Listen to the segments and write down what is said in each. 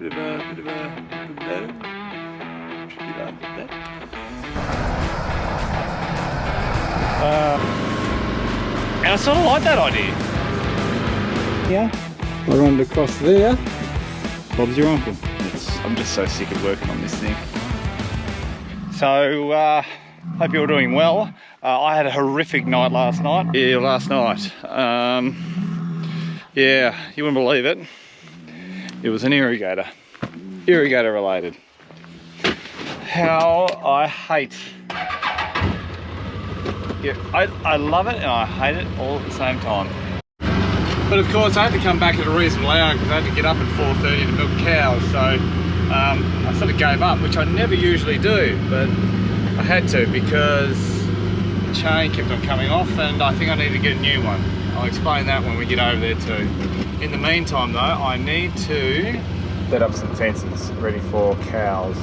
bit of a bow. Should be like that. And I sort of like that idea. Yeah, I run across there. Bob's your uncle. I'm just so sick of working on this thing. So, hope you're all doing well. I had a horrific night last night. Yeah, last night. Yeah, you wouldn't believe it. It was an irrigator. Irrigator related. How I hate. Yeah, I love it and I hate it all at the same time. But of course I had to come back at a reasonable hour because I had to get up at 4:30 to milk cows. So I sort of gave up, which I never usually do, but I had to because the chain kept on coming off and I think I need to get a new one. I'll explain that when we get over there too. In the meantime though, I need to set up some fences ready for cows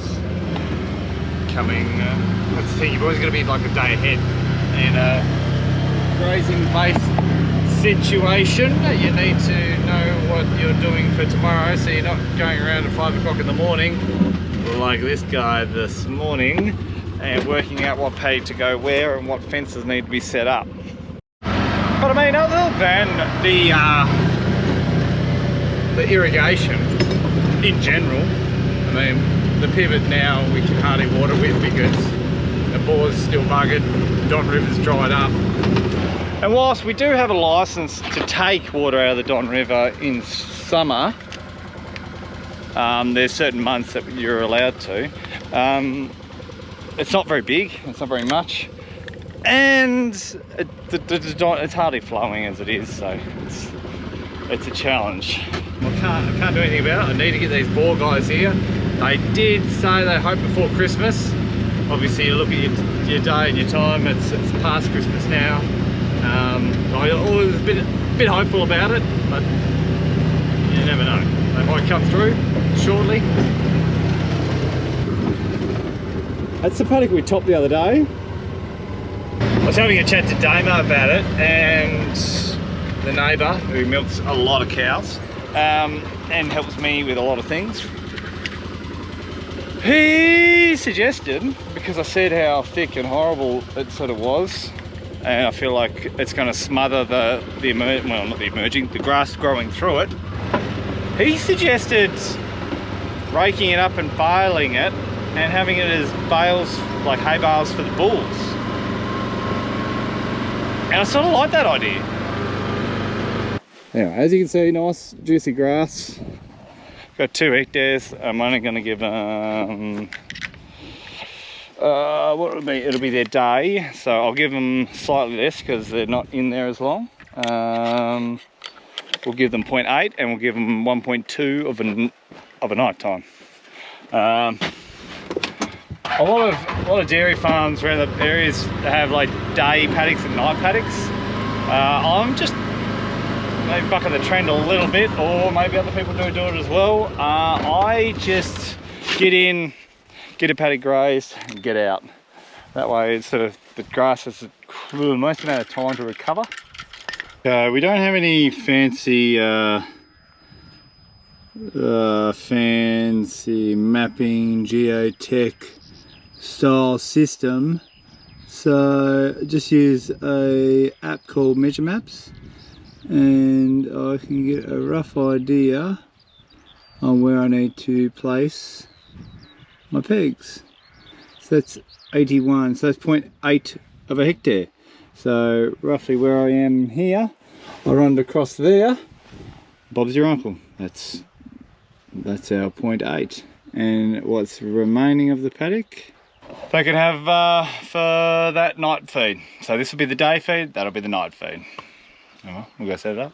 coming. That's the thing, you've always got to be like a day ahead. In a grazing based situation, you need to know what you're doing for tomorrow so you're not going around at 5 o'clock in the morning like this guy this morning and working out what paddock to go where and what fences need to be set up. But I mean, other than the irrigation in general, I mean the pivot now we can hardly water with because the bore's still buggered, Don River's dried up. And whilst we do have a license to take water out of the Don River in summer, there's certain months that you're allowed to. It's not very big, it's not very much. And it's hardly flowing as it is, so it's a challenge. I can't do anything about it. I need to get these bore guys here. They did say they hope before Christmas. Obviously you look at your day and your time, it's past Christmas now. I was a bit hopeful about it, but you never know. They might come through shortly. That's the paddock we topped the other day. I was having a chat to Damo about it, and the neighbour who milks a lot of cows and helps me with a lot of things. He suggested, because I said how thick and horrible it sort of was, and I feel like it's going to smother the grass growing through it. He suggested raking it up and baling it and having it as bales, like hay bales for the bulls. And I sort of like that idea. Yeah, as you can see, nice juicy grass. Got 2 hectares. I'm only going to give what it'll be? It'll be their day, so I'll give them slightly less because they're not in there as long. We'll give them 0.8 and we'll give them 1.2 of a night time. A lot of dairy farms around the areas have like day paddocks and night paddocks. I'm just maybe bucking the trend a little bit, or maybe other people do it as well. I just get in, get a paddock grazed and get out. That way it's sort of, the grass has the most amount of time to recover. We don't have any fancy fancy mapping geotech style system, so just use a app called Measure Maps and I can get a rough idea on where I need to place my pegs. So that's 81, so that's 0.8 of a hectare. So roughly where I am here, I run across there. Bob's your uncle. That's our 0.8. And what's remaining of the paddock, they can have for that night feed. So this will be the day feed, that'll be the night feed. Oh, we'll go set it up.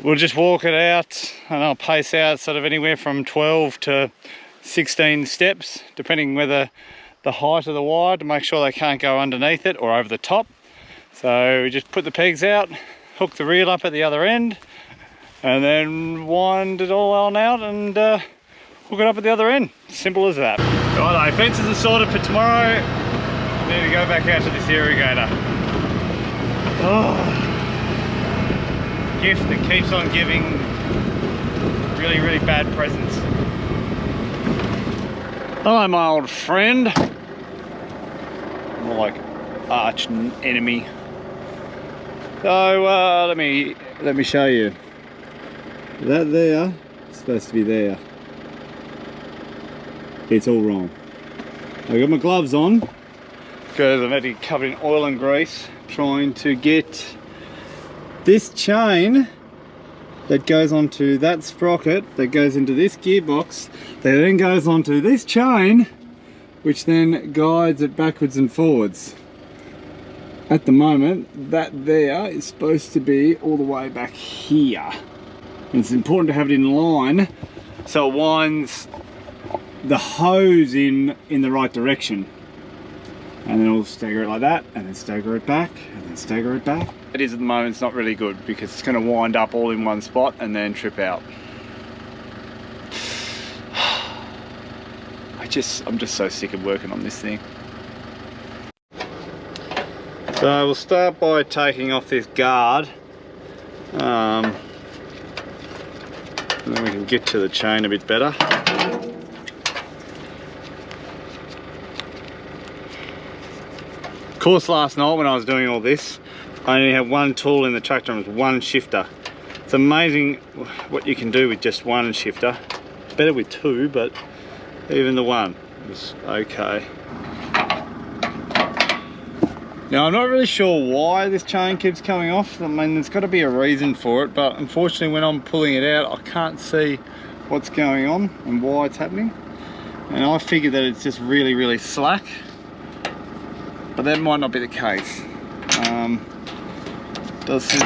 We'll just walk it out and I'll pace out sort of anywhere from 12 to 16 steps, depending whether the height of the wire, to make sure they can't go underneath it or over the top. So we just put the pegs out, hook the reel up at the other end, and then wind it all on out and hook it up at the other end. Simple as that. Righto, fences are sorted for tomorrow. I need to go back out to this irrigator. Oh, gift that keeps on giving really, really bad presents. Hello, my old friend. More like arch enemy. So let me show you. That there is supposed to be there. It's all wrong. I got my gloves on because I'm actually covered in oil and grease, trying to get this chain that goes onto that sprocket that goes into this gearbox, that then goes onto this chain, which then guides it backwards and forwards. At the moment, that there is supposed to be all the way back here. And it's important to have it in line so it winds the hose in the right direction. And then we'll stagger it like that, and then stagger it back, and then stagger it back. It is at the moment, it's not really good because it's going to wind up all in one spot and then trip out. I'm just so sick of working on this thing. So we'll start by taking off this guard. And then we can get to the chain a bit better. Of course, last night when I was doing all this, I only had one tool in the tractor and it was one shifter. It's amazing what you can do with just one shifter. It's better with two, but even the one was okay. Now, I'm not really sure why this chain keeps coming off. I mean, there's got to be a reason for it, but unfortunately when I'm pulling it out, I can't see what's going on and why it's happening. And I figured that it's just really, really slack. But that might not be the case. It does seem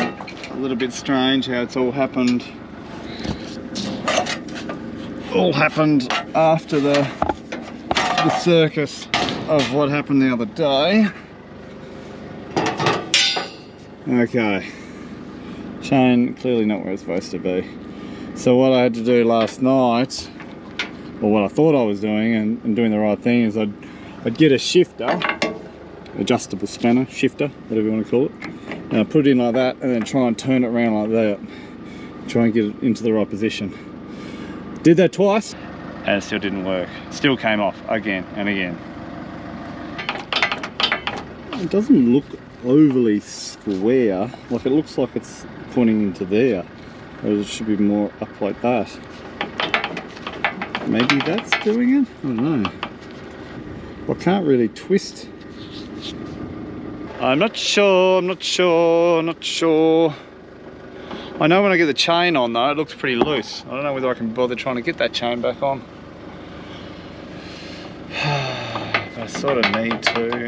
a little bit strange how it's all happened after the circus of what happened the other day. Okay, chain clearly not where it's supposed to be. So what I had to do last night, or what I thought I was doing and doing the right thing, is I'd get a shifter, adjustable spanner, shifter, whatever you want to call it, and I put it in like that and then try and turn it around like that, try and get it into the right position. Did that twice and it still didn't work. Still came off again and again. It doesn't look overly square, like it looks like it's pointing into there, or it should be more up like that. Maybe that's doing it? I don't know. I can't really twist. I'm not sure. I know when I get the chain on though, it looks pretty loose. I don't know whether I can bother trying to get that chain back on. I sort of need to.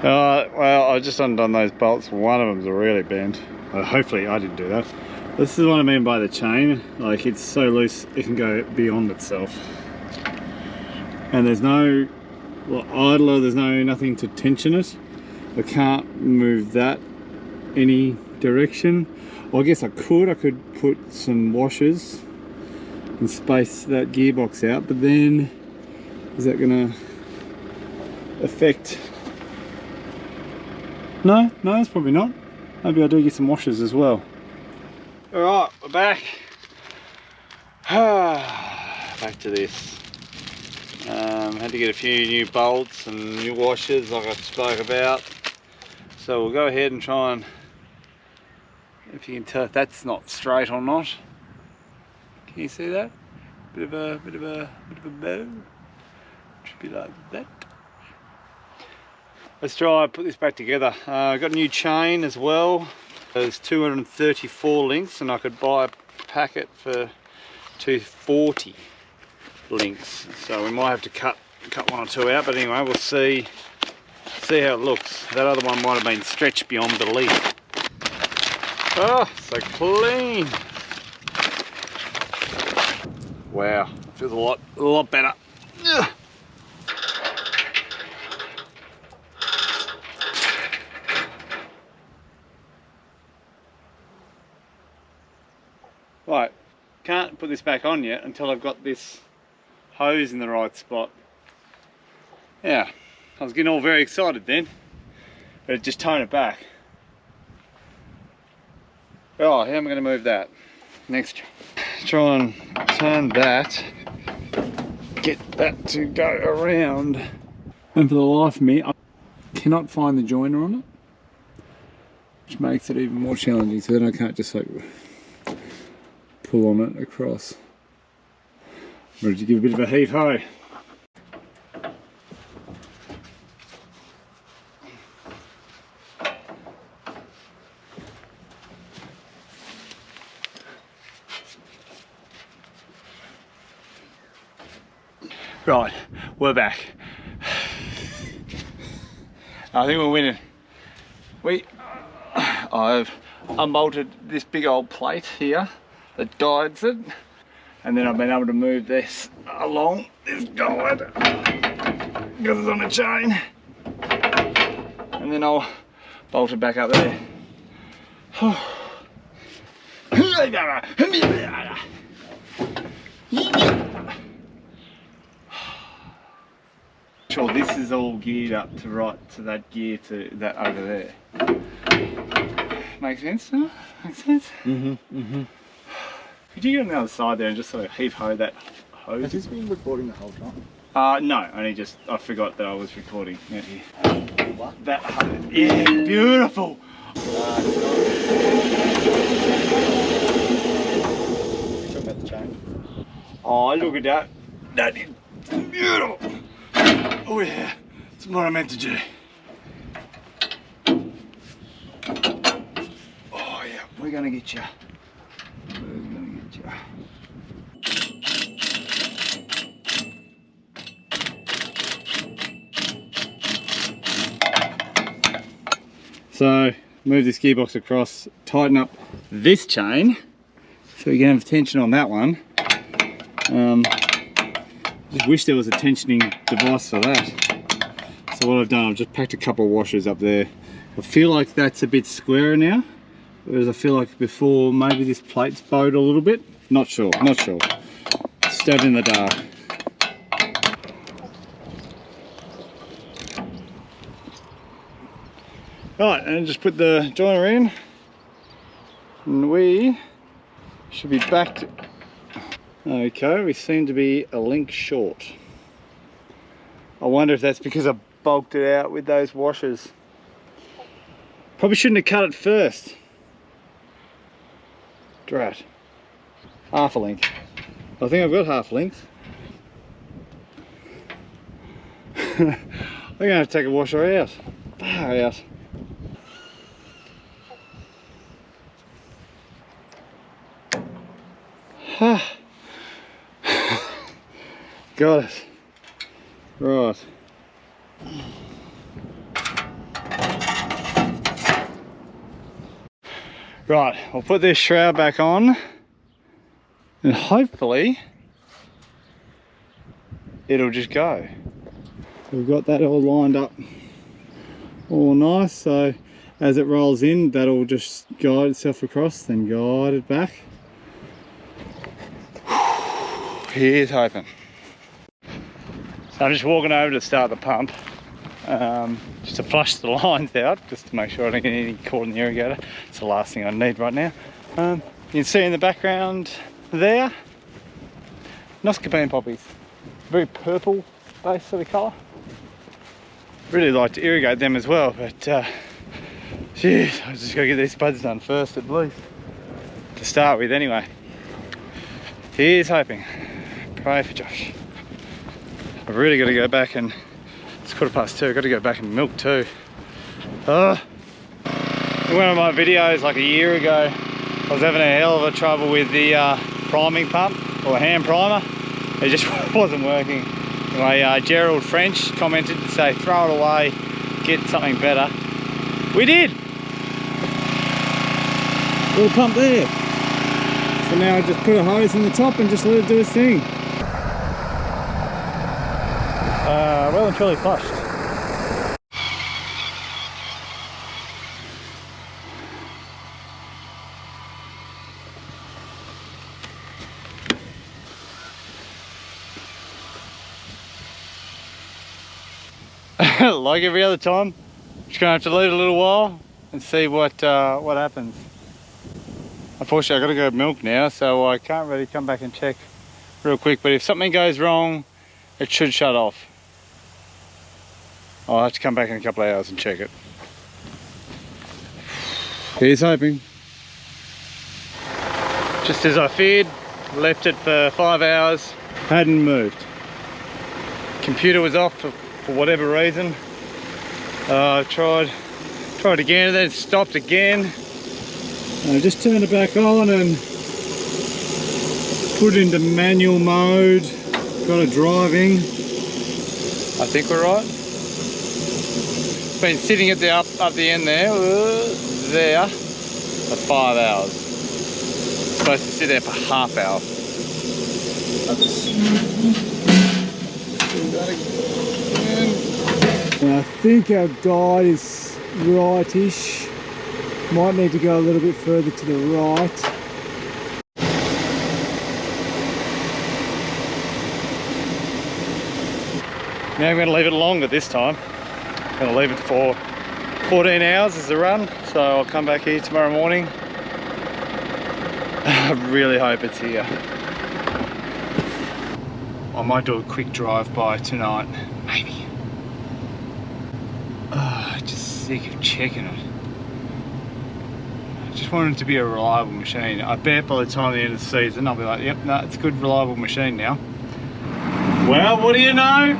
Well, I just undone those bolts. One of them's really bent. Hopefully I didn't do that. This is what I mean by the chain. Like, it's so loose it can go beyond itself. And there's no idler, there's nothing to tension it. I can't move that any direction. Well, I guess I could put some washers and space that gearbox out, but then is that gonna affect? No, it's probably not. Maybe I do get some washers as well. Alright, we're back. Back to this. Had to get a few new bolts and new washers like I spoke about. So we'll go ahead and try and, if you can tell if that's not straight or not. Can you see that? Bit of a bow. Should be like that. Let's try and put this back together. I've got a new chain as well. There's 234 links and I could buy a packet for 240 links. So we might have to cut one or two out, but anyway, we'll see how it looks. That other one might have been stretched beyond belief. Oh, so clean. Wow, feels a lot better. Ugh. Right, can't put this back on yet until I've got this hose in the right spot. Yeah, I was getting all very excited then, but just tone it back. Oh, how am I going to move that? Next try and turn that, get that to go around. And for the life of me, I cannot find the joiner on it, which makes it even more challenging. So then I can't just like pull on it across. I'm ready to give a bit of a heave ho. Right, we're back. I think we're winning. I've unbolted this big old plate here that guides it, and then I've been able to move this along this guide because it's on a chain, and then I'll bolt it back up there. Sure, this is all geared up to right to that gear to that over there. Makes sense, huh? Makes sense? Could you get on the other side there and just sort of heave ho that hose? Has this been recording the whole time? No, only just, I forgot that I was recording. Yeah, here. What? That hose. Yeah, beautiful! Talking about the chain. Oh, look at that. That is beautiful. Oh yeah, it's what I meant to do. Oh yeah, we're gonna get you. We're gonna get you. So, move this gearbox across, tighten up this chain, so we can have tension on that one. Just wish there was a tensioning device for that. So what I've done, I've just packed a couple of washers up there. I feel like that's a bit squarer now, whereas I feel like before maybe this plate's bowed a little bit. Not sure, not sure. Stabbed in the dark. Right, and just put the joiner in, and we should be back to... Okay, we seem to be a link short. I wonder if that's because I bulked it out with those washers. Probably shouldn't have cut it first. Drat. Half a link. I think I've got half length. I'm gonna have to take a washer out. Far out. Got it. Right. Right, I'll put this shroud back on and hopefully it'll just go. We've got that all lined up all nice, so as it rolls in that'll just guide itself across, then guide it back. Here's hoping. So I'm just walking over to start the pump, just to flush the lines out, just to make sure I don't get any caught in the irrigator. It's the last thing I need right now. You can see in the background there, Noscapine poppies. Very purple base sort of colour. Really like to irrigate them as well, but geez, I just gotta get these buds done first at least. To start with anyway. Here's hoping. Pray for Josh. I've really got to go back and, it's 2:15, I've got to go back and milk too. In one of my videos like a year ago, I was having a hell of a trouble with the priming pump, or hand primer. It just wasn't working. My Gerald French commented to say throw it away, get something better. We did! Little pump there. So now I just put a hose in the top and just let it do its thing. Well and truly flushed. Like every other time, just gonna have to leave it a little while and see what happens. I Unfortunately, I've got to go milk now, so I can't really come back and check real quick. But if something goes wrong, it should shut off. I'll have to come back in a couple of hours and check it. Here's hoping. Just as I feared, left it for 5 hours, hadn't moved. Computer was off for whatever reason. Tried again and then stopped again. I just turned it back on and put it into manual mode. Got it driving. I think we're right. It's been sitting at the up the end there for 5 hours. It's supposed to sit there for half hour. I think our guide is rightish. Might need to go a little bit further to the right. Now I'm going to leave it longer this time. I'm going to leave it for 14 hours as a run, so I'll come back here tomorrow morning. I really hope it's here. I might do a quick drive-by tonight, maybe. Just sick of checking it. I just want it to be a reliable machine. I bet by the time the end of the season I'll be like, yep, no, it's a good reliable machine now. Well, what do you know?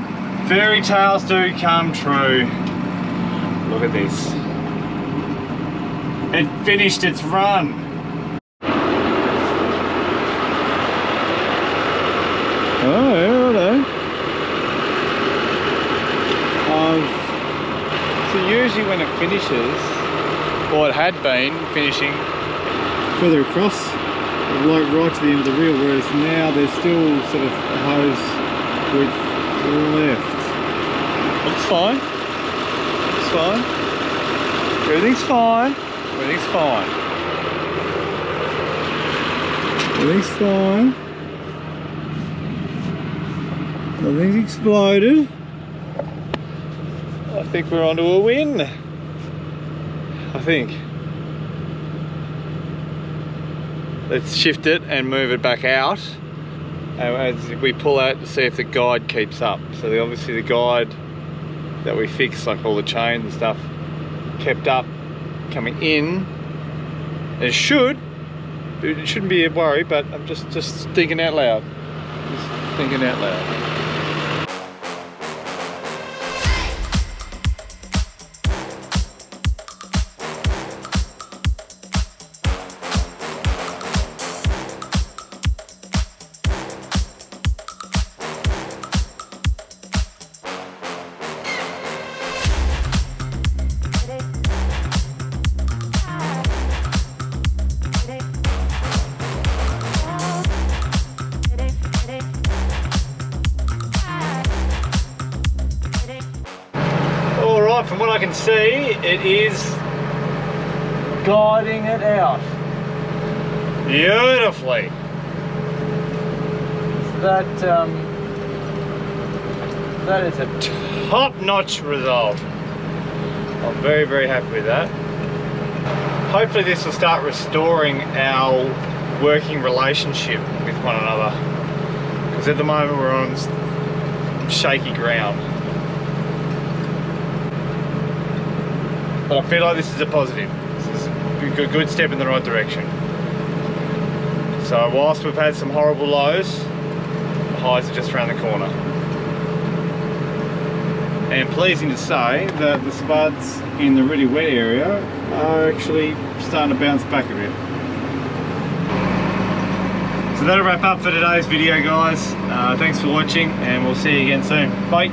Fairy tales do come true. Look at this. It finished its run. Oh, hello. So usually when it finishes, or it had been finishing Further across, like right to the end of the reel, whereas now there's still sort of a hose width left. Looks fine. Looks fine. Everything's fine. Everything's fine. Everything's fine. Nothing's exploded. I think we're onto a win. I think. Let's shift it and move it back out as we pull out to see if the guide keeps up. So obviously the guide that we fixed, like all the chains and stuff, kept up coming in. It shouldn't be a worry, but I'm just thinking out loud. Just thinking out loud. From what I can see, it is guiding it out beautifully. So that is a top-notch result. I'm very, very happy with that. Hopefully this will start restoring our working relationship with one another, because at the moment we're on shaky ground. But I feel like this is a positive. This is a good step in the right direction. So whilst we've had some horrible lows, the highs are just around the corner. And pleasing to say that the spuds in the really wet area are actually starting to bounce back a bit. So that'll wrap up for today's video, guys. Thanks for watching, and we'll see you again soon. Bye.